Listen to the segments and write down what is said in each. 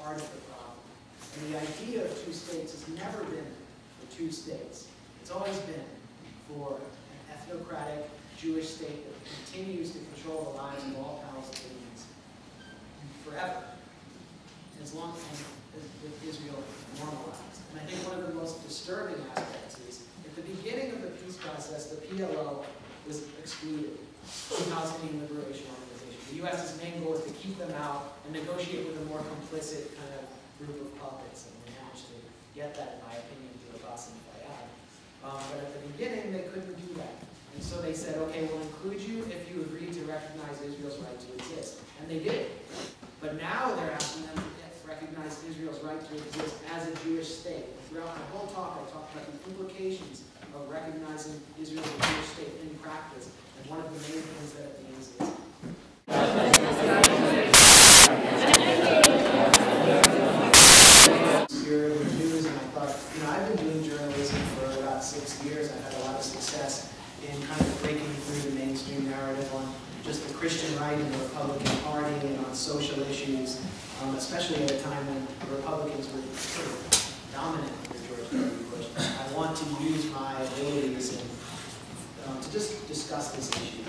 part of the problem. And the idea of two states has never been for two states. It's always been for an ethnocratic Jewish state that continues to control the lives of all Palestinians forever, as long as with Israel normalized. And I think one of the most disturbing aspects is, at the beginning of the peace process, the PLO was excluded from the Palestinian Liberation Organization. The U.S.'s main goal was to keep them out and negotiate with a more complicit kind of group of puppets, and they managed to get that, in my opinion, through Abbas and Fayyad. But at the beginning, they couldn't do that. And so they said, okay, we'll include you if you agree to recognize Israel's right to exist. And they did. But now they're asking them to recognize Israel's right to exist as a Jewish state. Throughout my whole talk, I talked about the implications of recognizing Israel as a Jewish state in practice. And one of the main things that it means is here in the news, and I thought, I've been doing journalism for about 6 years. I've had a lot of success in kind of breaking through the mainstream narrative on just the Christian right and the Republican Party and on social issues, especially at a time when the Republicans were sort of dominant under George W. Bush. I want to use my abilities and to just discuss this issue.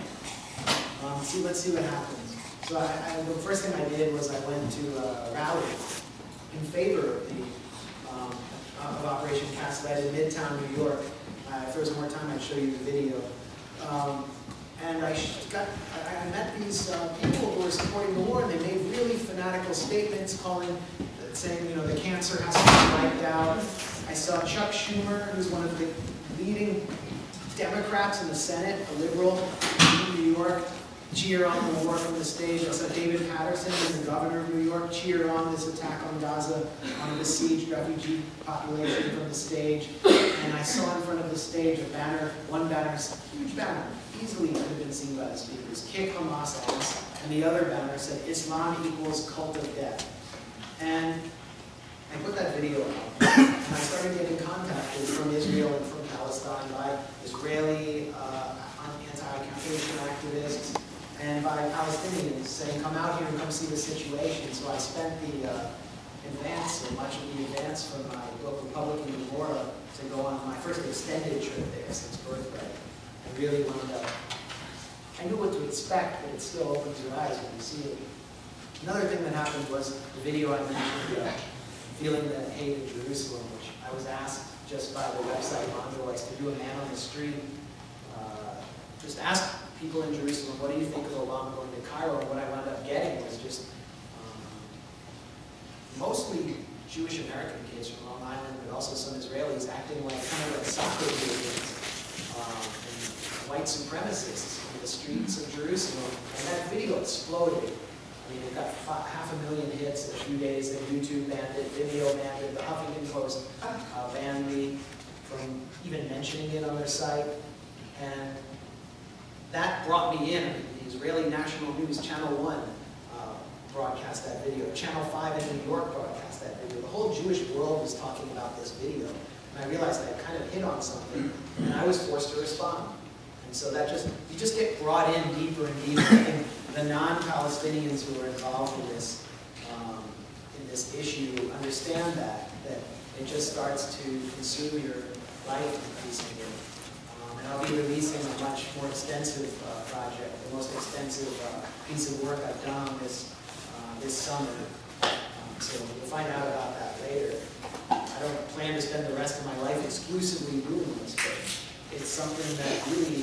Let's see what happens. So the first thing I did was I went to a rally in favor of Operation Cast Lead in Midtown New York. If there was more time, I'd show you the video. And I met these people who were supporting the war, and they made really fanatical statements saying, the cancer has to be wiped out. I saw Chuck Schumer, who's one of the leading Democrats in the Senate, a liberal in New York, cheer on the war from the stage. I saw David Patterson, who's the governor of New York, cheer on this attack on Gaza, on the besieged refugee population from the stage. And I saw in front of the stage a banner, one banner, huge banner, easily could have been seen by the speakers, kick Hamas ass, and the other banner said, Islam equals cult of death. And I put that video out, and I started getting contacted from Israel and from Palestine by Israeli anti-occupation activists and by Palestinians saying, come out here and come see the situation. So I spent the much of the advance from my book, Republican Deborah, to go on my first extended trip there since birthright. I really wound up, I knew what to expect, but it still opens your eyes when you see it. Another thing that happened was the video I mentioned, Feeling the Hate in Jerusalem, which I was asked just by the website Envoys to do a man on the street. Just ask people in Jerusalem, what do you think of Obama going to Cairo? And what I wound up getting was just mostly Jewish American kids from Long Island, but also some Israelis acting like kind of like soccer hooligans and white supremacists in the streets of Jerusalem. And that video exploded. I mean, it got 500,000 hits in a few days. Then YouTube banned it, Vimeo banned it, the Huffington Post banned me from even mentioning it on their site. And that brought me in. I mean, the Israeli national news, Channel 1, broadcast that video. Channel 5 in New York broadcast that video. The whole Jewish world was talking about this video. And I realized I kind of hit on something, and I was forced to respond. And so that you just get brought in deeper and deeper. I think the non-Palestinians who are involved in this issue understand that it just starts to consume your life increasingly. And I'll be releasing a much more extensive project, the most extensive piece of work I've done on this summer. So we'll find out about that later. I don't plan to spend the rest of my life exclusively doing this, but it's something that really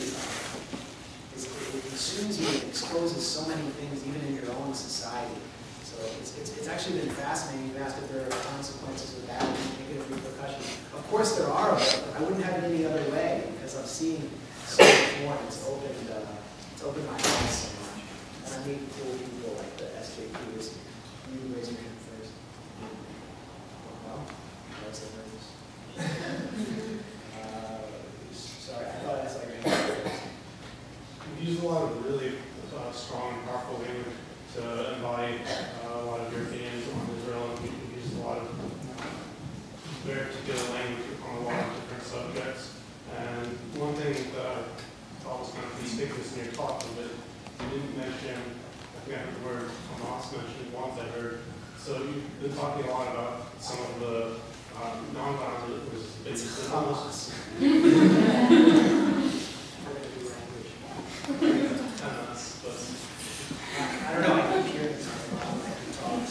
it consumes you and exposes so many things, even in your own society. So it's actually been fascinating. You asked if there are consequences of that and negative repercussions. Of course there are, but I wouldn't have it any other way because I've seen so much more. It's opened my eyes so much. And I meet cool people like the SJP-UVA. You can raise your hand first. Well, I was nervous. Sorry, I thought I saw your hand first. You use a lot of really strong and powerful language to embody a lot of your opinions on Israel, and you use a lot of very particular language on a lot of different subjects. And one thing that I thought was kind of conspicuous in your talk was that you didn't mention, I think I heard the word Hamas mentioned once. I heard So you've been talking a lot about some of the non-violent resistance. I don't know, I keep hearing this a lot when I talk.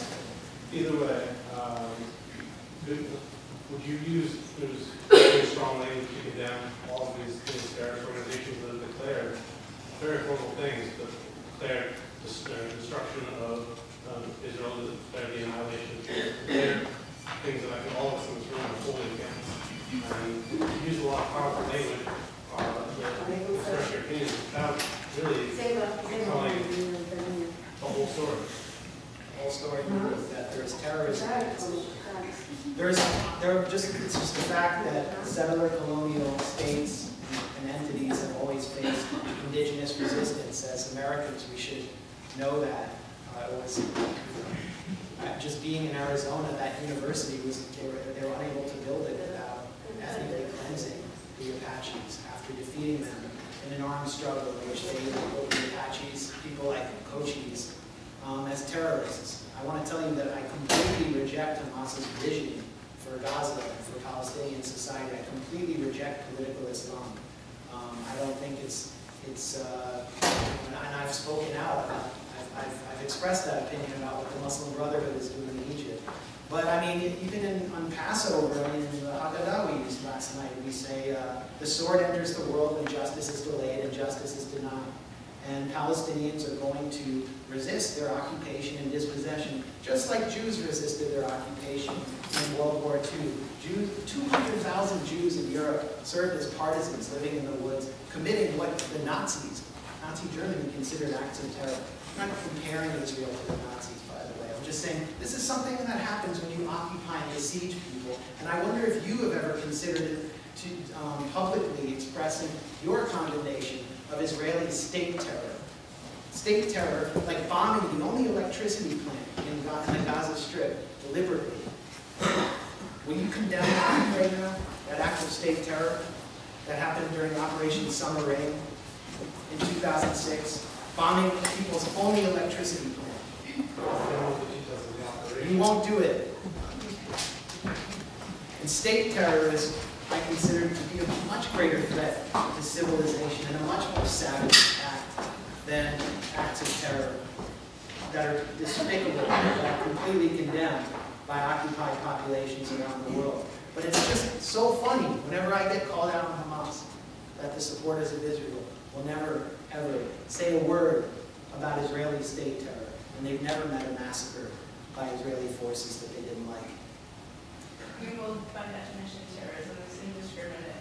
Either way, would you use very strong language to condemn all of these terrorist organizations that have declared very horrible things, but declared destruction of Israel, declared the annihilation, declared things that I think all of us in this room are fully against. And use a lot of powerful language that express your opinions without really telling the whole story. The whole story that there's terrorism. It's just the fact that settler colonial states and entities have always faced indigenous resistance. As Americans, we should know that. Just being in Arizona, that university they were unable to build it without ethnically cleansing the Apaches after defeating them in an armed struggle in which they labeled the Apaches, people like Cochise, as terrorists. I want to tell you that I completely reject Hamas's vision for Gaza and for Palestinian society. I completely reject political Islam. I don't think and I've spoken out about, I've expressed that opinion about what the Muslim Brotherhood is doing in Egypt. But I mean, even on Passover, in the Haggadah we used last night, we say, the sword enters the world when justice is delayed and justice is denied. And Palestinians are going to resist their occupation and dispossession, just like Jews resisted their occupation in World War II. 200,000 Jews in Europe served as partisans living in the woods, committing what the Nazis, Nazi Germany, considered acts of terror. I'm not comparing Israel to the Nazis, by the way. I'm just saying this is something that happens when you occupy and besiege people. And I wonder if you have ever considered it to publicly expressing your condemnation of Israeli state terror. State terror, like bombing the only electricity plant in the Gaza Strip deliberately. Will you condemn that right now, that act of state terror that happened during Operation Summer Rain in 2006, bombing people's only electricity plant? You won't do it. And state terror is, I consider to be a much greater threat to civilization and a much more savage act than acts of terror that are despicable, that are completely condemned by occupied populations around the world. But it's just so funny whenever I get called out on Hamas that the supporters of Israel will never, ever say a word about Israeli state terror, and they've never met a massacre by Israeli forces that they didn't like. We will, by definition, terrorism is indiscriminate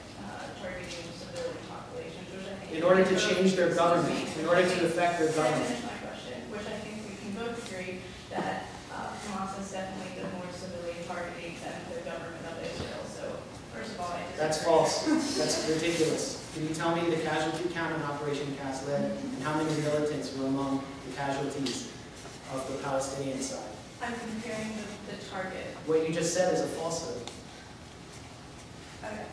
targeting civilian populations, which I think... In order to change their government, in order to affect their government. Finish my question, which I think we can both agree that Hamas is definitely the more civilian targeting than the government of Israel. So, first of all, I disagree. That's false. That's ridiculous. Can you tell me the casualty count in Operation Cast Lead and how many militants were among the casualties of the Palestinian side? I'm comparing the target. What you just said is a falsehood. Okay.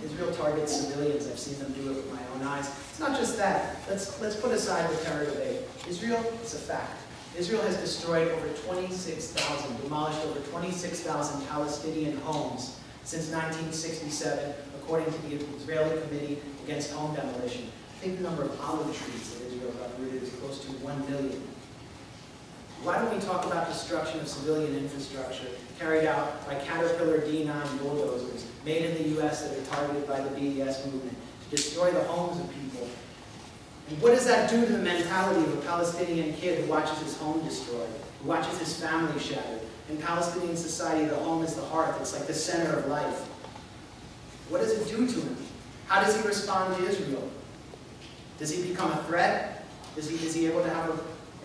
Israel targets civilians. I've seen them do it with my own eyes. It's not just that. Let's put aside the terror debate. Israel, it's a fact. Israel has destroyed over 26,000, demolished over 26,000 Palestinian homes since 1967, according to the Israeli Committee Against Home Demolition. I think the number of olive trees that Israel uprooted is close to 1 million. Why don't we talk about destruction of civilian infrastructure carried out by Caterpillar D9 bulldozers made in the U.S. that are targeted by the BDS movement to destroy the homes of people? And what does that do to the mentality of a Palestinian kid who watches his home destroyed, who watches his family shattered? In Palestinian society, the home is the heart. It's like the center of life. What does it do to him? How does he respond to Israel? Does he become a threat? Is he able to have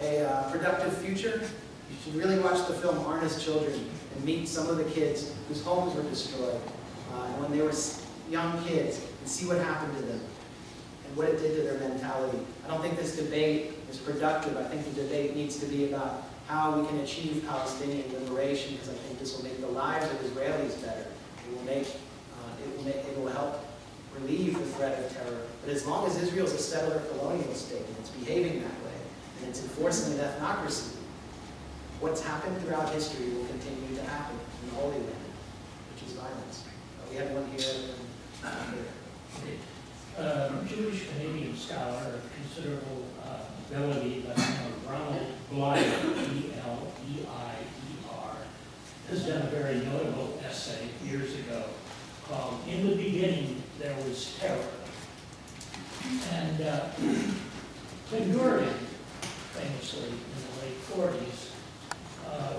a productive future? You should really watch the film Arna's Children and meet some of the kids whose homes were destroyed when they were young kids and see what happened to them and what it did to their mentality. I don't think this debate is productive. I think the debate needs to be about how we can achieve Palestinian liberation, because I think this will make the lives of Israelis better. It will help relieve the threat of terror. But as long as Israel is a settler colonial state and it's behaving that way, and it's enforcing an ethnocracy, what's happened throughout history will continue to happen in the Holy Land, which is violence. We have one here and here. Jewish Canadian scholar of considerable ability by the name of Ronald Bleier, B-L-E-I-E-R, has done a very notable essay years ago called "In the Beginning There Was Terror." And Ben-Gurion, famously in the late 40s,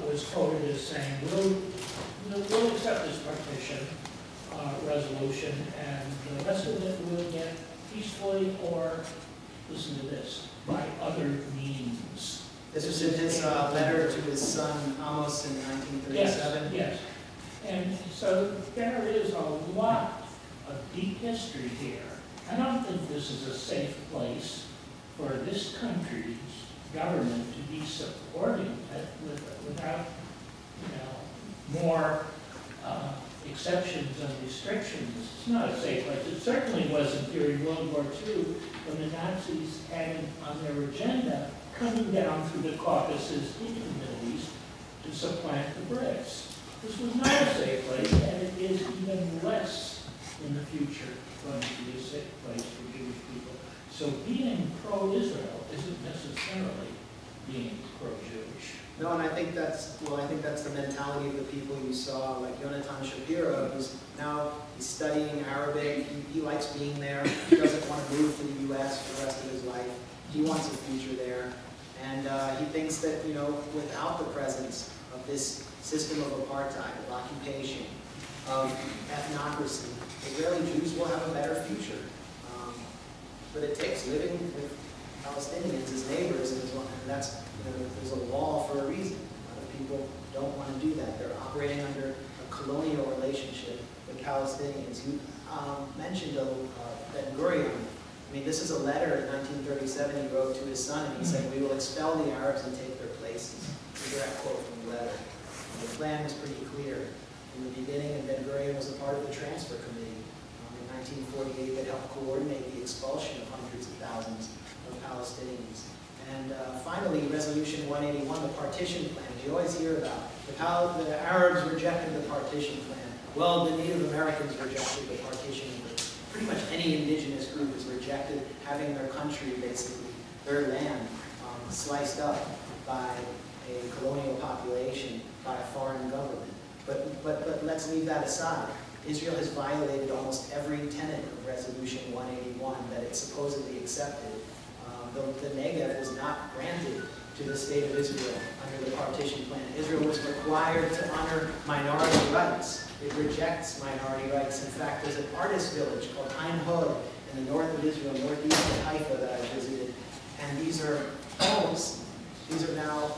was quoted as saying, we'll accept this partition resolution, and the rest of it will get peacefully, or, listen to this, by other means. This was in his letter to his son Amos in 1937. Yes. And so there is a lot of deep history here. I don't think this is a safe place for this country's government to be supporting it without, more exceptions and restrictions. It's not a safe place. It certainly wasn't during World War II, when the Nazis had on their agenda coming down through the Caucasus into the Middle East to supplant the Brits. This was not a safe place, and it is even less in the future going to be a safe place for Jewish people. So being pro-Israel isn't necessarily being pro-Jewish. No, and I think that's the mentality of the people you saw, like Yonatan Shapiro, who's now he's studying Arabic. He likes being there. He doesn't want to move to the U.S. for the rest of his life. He wants a future there, and he thinks that without the presence of this system of apartheid, of occupation, of ethnocracy, Israeli Jews will have a better future. But it takes living with Palestinians as neighbors, and that's there's a law for a reason. A lot of people don't want to do that. They're operating under a colonial relationship with Palestinians. You mentioned Ben-Gurion. I mean, this is a letter in 1937 he wrote to his son, and he said, "We will expel the Arabs and take their places." It's a direct quote from the letter. And the plan was pretty clear in the beginning, and Ben-Gurion was a part of the transfer committee in 1948 that helped coordinate the expulsion of hundreds of thousands of Palestinians. And finally, Resolution 181, the partition plan. You always hear about the Arabs rejected the partition plan. Well, the Native Americans rejected the partition. Pretty much any indigenous group has rejected having their country, basically, their land, sliced up by a colonial population, by a foreign government. But let's leave that aside. Israel has violated almost every tenet of Resolution 181 that it supposedly accepted. The Negev was not granted to the state of Israel under the partition plan. Israel was required to honor minority rights. It rejects minority rights. In fact, there's an artist village called Ein Hod in the north of Israel, northeast of Haifa, that I visited. And these are homes. These are now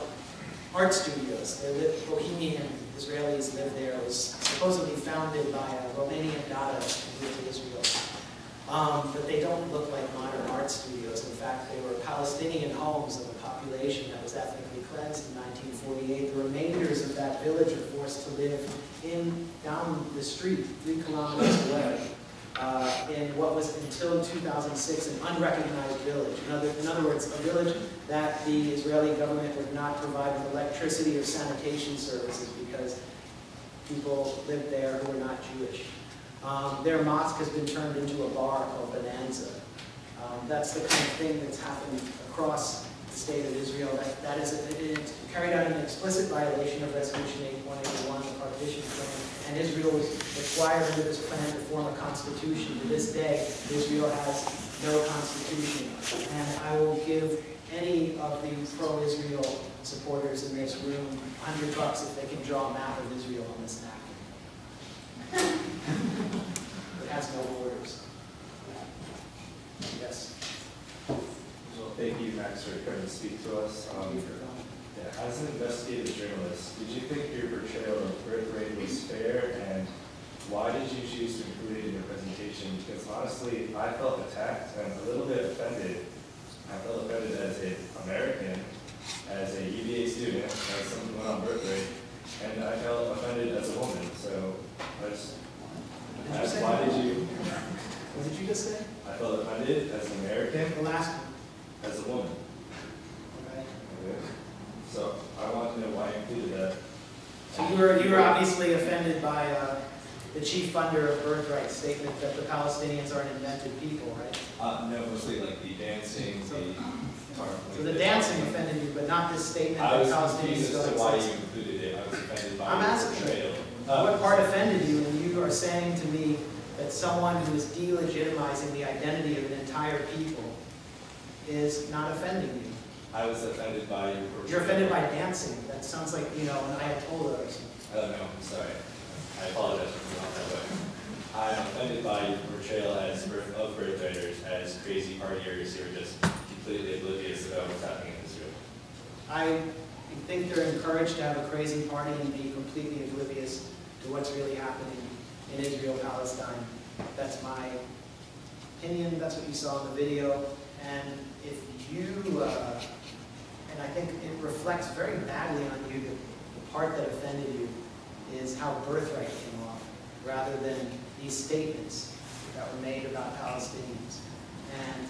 art studios. Bohemian Israelis live there. It was supposedly founded by a Romanian Dadaist who moved to Israel. But they don't look like modern art studios. In fact, they were Palestinian homes of a population that was ethnically cleansed in 1948. The remainders of that village are forced to live down the street, 3 kilometers away, in what was until 2006 an unrecognized village. In other words, a village that the Israeli government would not provide with electricity or sanitation services because people lived there who were not Jewish. Their mosque has been turned into a bar called Bonanza. That's the kind of thing that's happened across the state of Israel. That is carried out in an explicit violation of Resolution 181, the partition plan. And Israel was required under this plan to form a constitution. To this day, Israel has no constitution. And I will give any of the pro-Israel supporters in this room $100 if they can draw a map of Israel on this napkin. It has no borders. Yes. Well, thank you, Max, for coming to speak to us. As an investigative journalist, did you think your portrayal of birth rate was fair, and why did you choose to include it in your presentation? Because honestly, I felt attacked and a little bit offended. I felt offended as an American, as a UVA student, as someone went on birth rate, and I felt offended as a woman. So I just asked, why did you? What did you just say? I felt offended as an American, The last one. as a woman. Okay. Okay. So I want to know why I included that. So you were obviously offended by the chief funder of Birthright's statement that the Palestinians are an invented people, right? No, mostly like the dancing, So the dancing offended you, but not this statement I that was Palestinians confused as to don't why you exist. included it. I was offended by I'm your asking you. portrayal. What part offended you, and you are saying to me that someone who is delegitimizing the identity of an entire people is not offending you? I was offended by your portrayal. You're offended by dancing. That sounds like, you know, an Ayatollah or something. I don't know, I'm sorry. I apologize for going that way. I'm offended by your portrayal of birthwriters as crazy partiers who are just completely oblivious about what's happening in Israel. I think they're encouraged to have a crazy party and be completely oblivious to what's really happening in Israel, Palestine. That's my opinion. That's what you saw in the video. And if you, and I think it reflects very badly on you, the part that offended you is how Birthright came off, rather than these statements that were made about Palestinians. And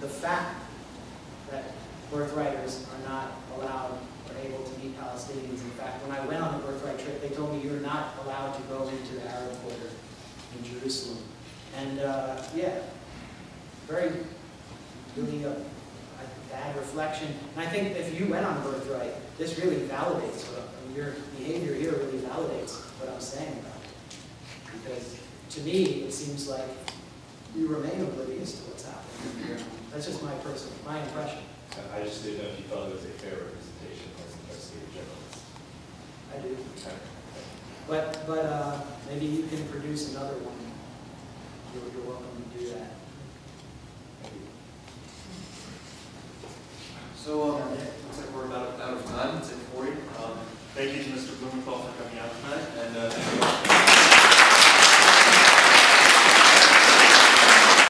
the fact that Birthrighters are not allowed or able to meet Palestinians. In fact, when I went on the Birthright trip, they told me you're not allowed to go into the Arab quarter in Jerusalem. And yeah, really a bad reflection. And I think if you went on Birthright, this really validates your behavior here really validates what I'm saying about it. Because to me, it seems like you remain oblivious to what's happening. That's just my impression. I just didn't know if you felt it was a fair representation as an investigative journalist. I do. Okay. But maybe you can produce another one. You're welcome to do that. Thank you. So, looks like we're about out of time. It's at 40. Thank you to Mr. Blumenthal